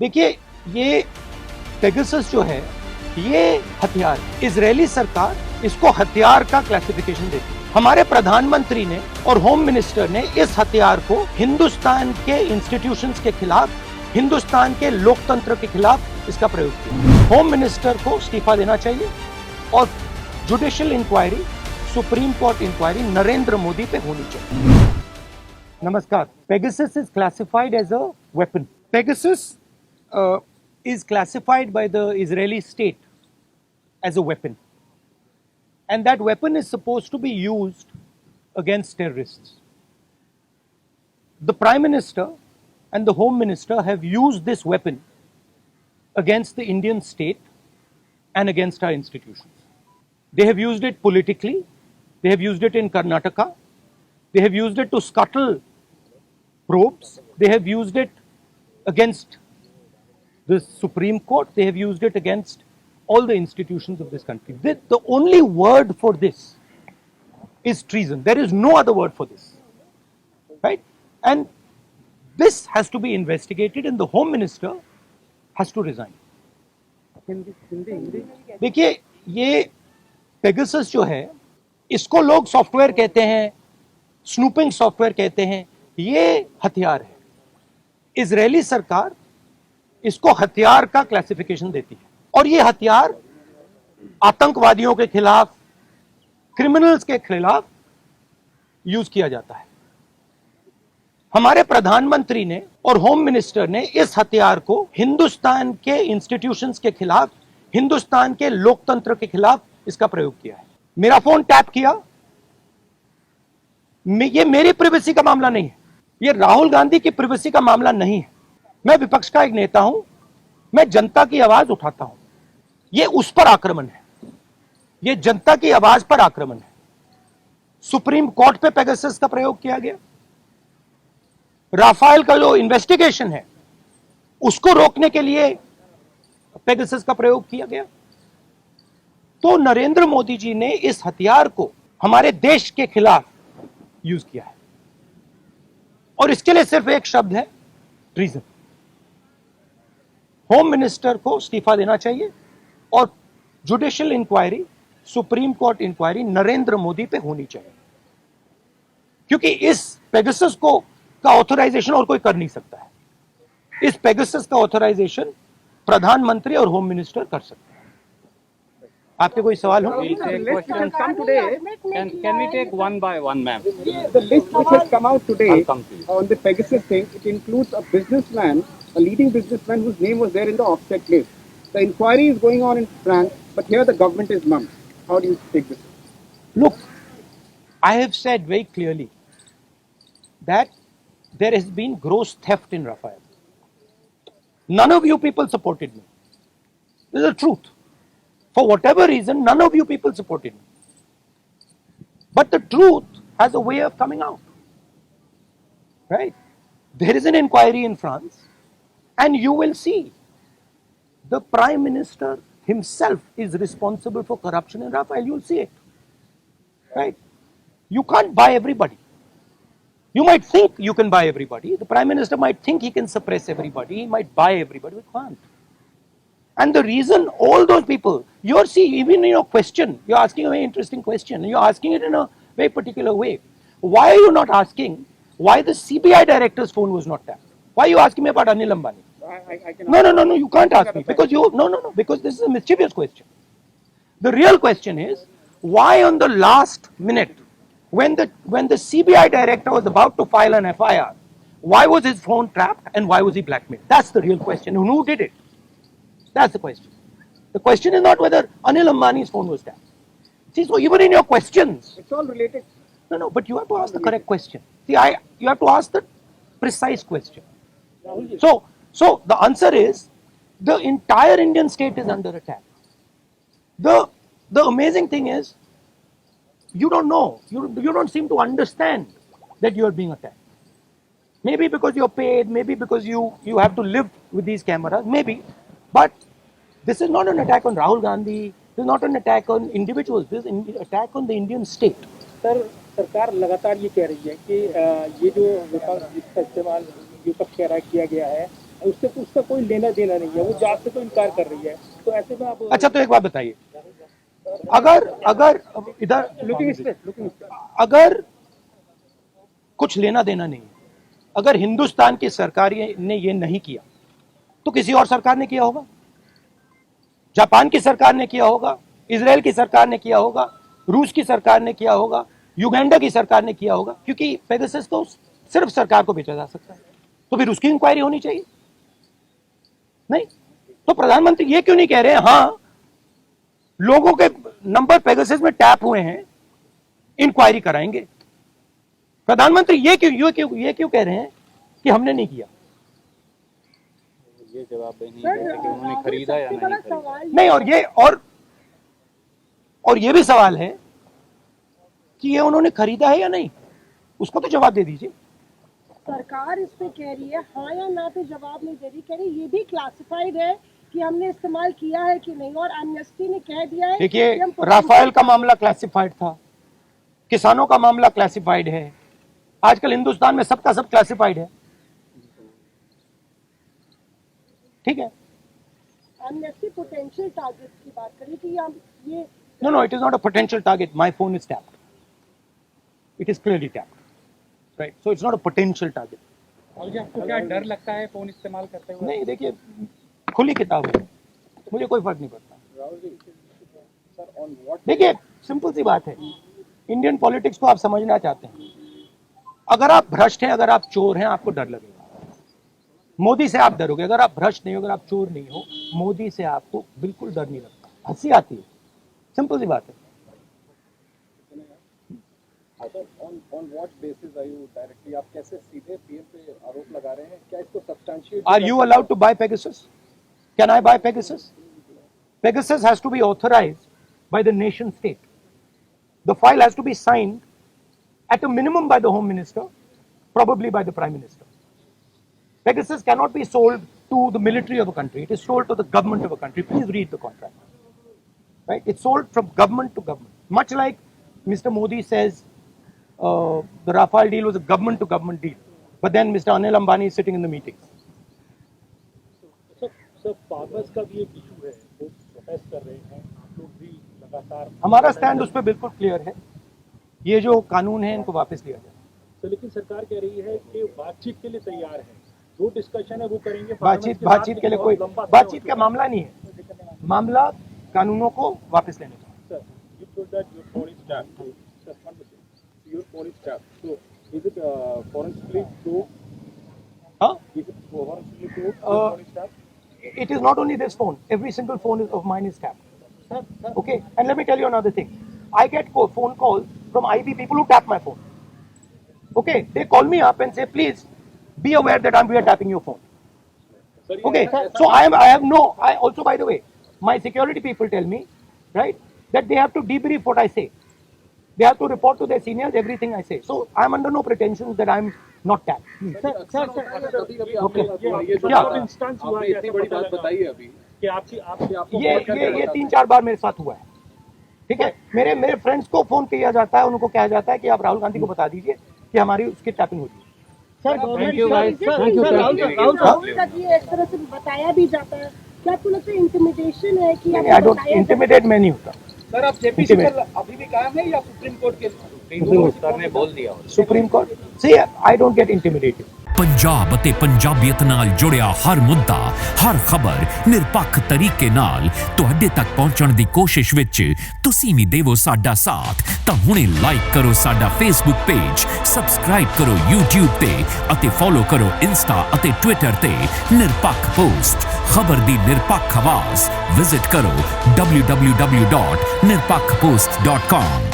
देखिए, ये पेगासस जो है ये हथियार, इजरायली सरकार इसको हथियार का क्लासिफिकेशन देती है। हमारे प्रधानमंत्री ने और होम मिनिस्टर ने इस हथियार को हिंदुस्तान के इंस्टीट्यूशंस के खिलाफ, हिंदुस्तान के लोकतंत्र के खिलाफ इसका प्रयोग किया। होम मिनिस्टर को इस्तीफा देना चाहिए और judicial inquiry, supreme court inquiry Narendra Modi पे होनी चाहिए। नमस्कार। Pegasus is classified as a weapon. Pegasus is classified by the Israeli state as a weapon. And that weapon is supposed to be used against terrorists. The Prime Minister and the Home Minister have used this weapon against the Indian state and against our institutions. They have used it politically. They have used it in Karnataka. They have used it to scuttle probes. They have used it against the Supreme Court. They have used it against all the institutions of this country. The only word for this is treason. There is no other word for this, right? And this has to be investigated, and the Home Minister has to resign. देखिए, ये Pegasus जो है, इसको लोग software कहते हैं, snooping software कहते हैं, ये हथियार है। इजरायली सरकार इसको हथियार का क्लासिफिकेशन देती है और ये हथियार आतंकवादियों के खिलाफ, क्रिमिनल्स के खिलाफ यूज किया जाता है। हमारे प्रधानमंत्री ने और होम मिनिस्टर ने इस हथियार को हिंदुस्तान के इंस्टीट्यूशंस के खिलाफ, हिंदुस्तान के लोकतंत्र के खिलाफ इसका प्रयोग किया है। मेरा फोन टैप किया, ये मेरी प्राइवेसी का मामला नहीं है, ये राहुल गांधी की प्राइवेसी का मामला नहीं है। मैं विपक्ष का एक नेता हूं, मैं जनता की आवाज उठाता हूं। ये उस पर आक्रमण है, ये जनता की आवाज पर आक्रमण है। सुप्रीम कोर्ट पे पेगासस का प्रयोग किया गया। राफेल का जो इन्वेस्टिगेशन है उसको रोकने के लिए पेगासस का प्रयोग किया गया। तो नरेंद्र मोदी जी ने इस हथियार को हमारे देश के खिलाफ यूज किया है और इसके लिए सिर्फ एक शब्द है, ट्रीजन। होम मिनिस्टर को इस्तीफा देना चाहिए और judicial inquiry, supreme court inquiry Narendra Modi पे होनी चाहिए, क्योंकि इस पेगासस को का ऑथराइजेशन और कोई कर नहीं सकता है। इस पेगासस का ऑथराइजेशन प्रधानमंत्री और होम मिनिस्टर कर सकते हैं। आपके कोई सवाल हो? Can we take one by one, ma'am? The list which has come out today on the Pegasus thing, it includes a businessman, a leading businessman whose name was there in the offset list. The inquiry is going on in France, but here the government is mum. How do you take this? Look, I have said very clearly that there has been gross theft in Rafael. None of you people supported me. This is the truth. For whatever reason, none of you people supported me. But the truth has a way of coming out, right? There is an inquiry in France, and you will see the Prime Minister himself is responsible for corruption in Rafael. You'll see it, right? You can't buy everybody. You might think you can buy everybody. The Prime Minister might think he can suppress everybody. He might buy everybody, but can't. And the reason all those people, you're seeing, even in your question, you're asking a very interesting question, and you're asking it in a very particular way. Why are you not asking why the CBI director's phone was not tapped? Why are you asking me about Anil Ambani? I can No, you can't ask me, because because this is a mischievous question. The real question is, why on the last minute, when the CBI director was about to file an FIR, why was his phone trapped and why was he blackmailed? That's the real question. And who did it? That's the question. The question is not whether Anil Ambani's phone was tapped. See, so even in your questions, It's all related. no, but you have to ask the correct question. See, you have to ask the precise question. So the answer is, the entire Indian state is under attack. The amazing thing is, you don't know, you don't seem to understand that you are being attacked. Maybe because you're paid, maybe because you have to live with these cameras, maybe. But this is not an attack on Rahul Gandhi. This is not an attack on individuals. This is an attack on the Indian state. Sir, सरकार लगातार ये कह रही है कि ये जो विपक्ष जिसका इस्तेमाल विपक्ष कह रहा है किया गया है उससे उसका कोई लेना देना नहीं है, वो जात से तो इनकार कर रही है, तो ऐसे में आप अच्छा, तो एक बात बताइए, अगर इधर अगर कुछ लेना देना नहीं, अगर हिंदुस्तान की सरकार ने ये नहीं किया तो किसी और सरकार ने किया होगा, जापान की सरकार ने किया होगा, इजराइल की सरकार ने किया होगा, रूस की सरकार ने किया होगा, युगांडा की सरकार ने किया होगा, क्योंकि पेगासस तो सिर्फ सरकार को बेचा जा सकता है, तो फिर उसकी इंक्वायरी होनी चाहिए। नहीं तो प्रधानमंत्री ये क्यों नहीं कह रहे हैं हाँ लोगों के नंबर पेगासस में टैप हुए हैं, इंक्वायरी कराएंगे। प्रधानमंत्री ये क्यों कह रहे हैं कि हमने नहीं किया? ये जवाब नहीं देते कि उन्होंने खरीदा या नहीं खरीदा। नहीं, और ये भी सवाल है कि ये उन्होंने खरीदा है या नहीं, उसको तो जवाब दे दीजिए। सरकार इस पे कह रही है हाँ या ना पे जवाब नहीं दे रही, कह रही ये भी क्लासिफाइड है कि हमने इस्तेमाल किया है कि नहीं, और एमनेस्टी ने कह दिया है। देखिए, राफेल का मामला क्लासिफाइड था, किसानों का मामला क्लासिफाइड है, आजकल हिंदुस्तान में सबका सब क्लासिफाइड है, ठीक है। एमनेस्टी पोटेंशियल टारगेट की बात करी कि हम ये No, it is not a potential target. My phone is tapped. It is clearly tapped. Right? So it's not a potential target. और जी आपको क्या डर लगता है फोन इस्तेमाल करते हुए? नहीं, देखिए खुली किताब है, मुझे कोई फर्क नहीं पड़ता। देखिए सिंपल सी बात है, इंडियन पॉलिटिक्स को आप समझना चाहते हैं, अगर आप भ्रष्ट हैं, अगर आप चोर हैं, आपको डर लगेगा। मोदी से आप डरोगे, अगर आप भ्रष्ट नहीं हो, अगर आप चोर नहीं हो, मोदी से आपको बिल्कुल डर नहीं लगता, हंसी आती है, सिंपल सी बात है। on what basis are you directly, आप कैसे सीधे पीएम पे आरोप लगा रहे हैं? क्या इसको substantiate? Are you allowed to buy Pegasus? Can I buy Pegasus? Pegasus has to be authorized by the nation state. The file has to be signed at a minimum by the Home Minister, probably by the Prime Minister. Pegasus cannot be sold to the military of a country. It is sold to the government of a country. Please read the contract. Right? It's sold from government to government. Much like Mr. Modi says the Rafale deal was a government to government deal. But then Mr. Anil Ambani is sitting in the meetings. Sir farmers का भी एक issue है, वो protest कर रहे हैं, आप लोग भी लगातार। हमारा स्टैंड उस पर बिल्कुल क्लियर है, ये जो कानून है इनको वापस लिया जाए। तो लेकिन सरकार कह रही है कि बातचीत के लिए तैयार है, जो डिस्कशन है वो करेंगे। बातचीत के लिए कोई बातचीत का मामला नहीं है, मामला कानूनों को वापस लेने का। Sir, you told that your phone is tapped. Sir, one minute. Your phone is tapped. So, is it forensically proved? Huh? Is it forensically proved? Your phone is tapped? It is not only this phone. Every single phone of mine is tapped. Okay, and let me tell you another thing. I get phone calls from IB people who tap my phone. Okay, they call me up and say, please be aware that we are tapping your phone. Okay, so I also, by the way, my security people tell me, right, that they have to debrief what I say. They have to report to their seniors everything I say. So I am under no pretensions that I am not tapped. Okay. क्या? Instance हुआ है, इतनी बड़ी बात बताइए अभी कि आपको ये 3-4 बार मेरे साथ हुआ है, ठीक है। मेरे फ्रेंड्स को फोन किया जाता है, उनको कहा जाता है कि आप राहुल गांधी को बता दीजिए कि हमारी उसकी टैपिंग हो रही है। सर राहुल तक ये एक तरह से बताया भी जाता है, क्या आपको लगता है इंटिमिडेशन है कि आई डोंट इंटिमिडेट, मैं नहीं होता। सर आप जेपीसी पर अभी भी कायम है या सुप्रीम कोर्ट के? सर ने बोल दिया supreme court see I don't get intimidated. Punjab ਅਤੇ ਪੰਜਾਬੀਅਤ ਨਾਲ ਜੁੜਿਆ ਹਰ ਮੁੱਦਾ, ਹਰ ਖਬਰ ਨਿਰਪੱਖ ਤਰੀਕੇ ਨਾਲ ਤੁਹਾਡੇ ਤੱਕ ਪਹੁੰਚਣ ਦੀ ਕੋਸ਼ਿਸ਼ ਵਿੱਚ ਤੁਸੀਂ ਵੀ ਦੇਵੋ ਸਾਡਾ ਸਾਥ। ਤਾਂ ਹੁਣੇ ਲਾਈਕ ਕਰੋ ਸਾਡਾ ਫੇਸਬੁੱਕ ਪੇਜ, ਸਬਸਕ੍ਰਾਈਬ ਕਰੋ YouTube ਤੇ ਅਤੇ ਫੋਲੋ ਕਰੋ ਇੰਸਟਾ ਅਤੇ ਟਵਿੱਟਰ ਤੇ ਨਿਰਪੱਖ ਪੋਸਟ, ਖਬਰ ਦੀ ਨਿਰਪੱਖ ਆਵਾਜ਼। ਵਿਜ਼ਿਟ ਕਰੋ www.nirpakhpost.com।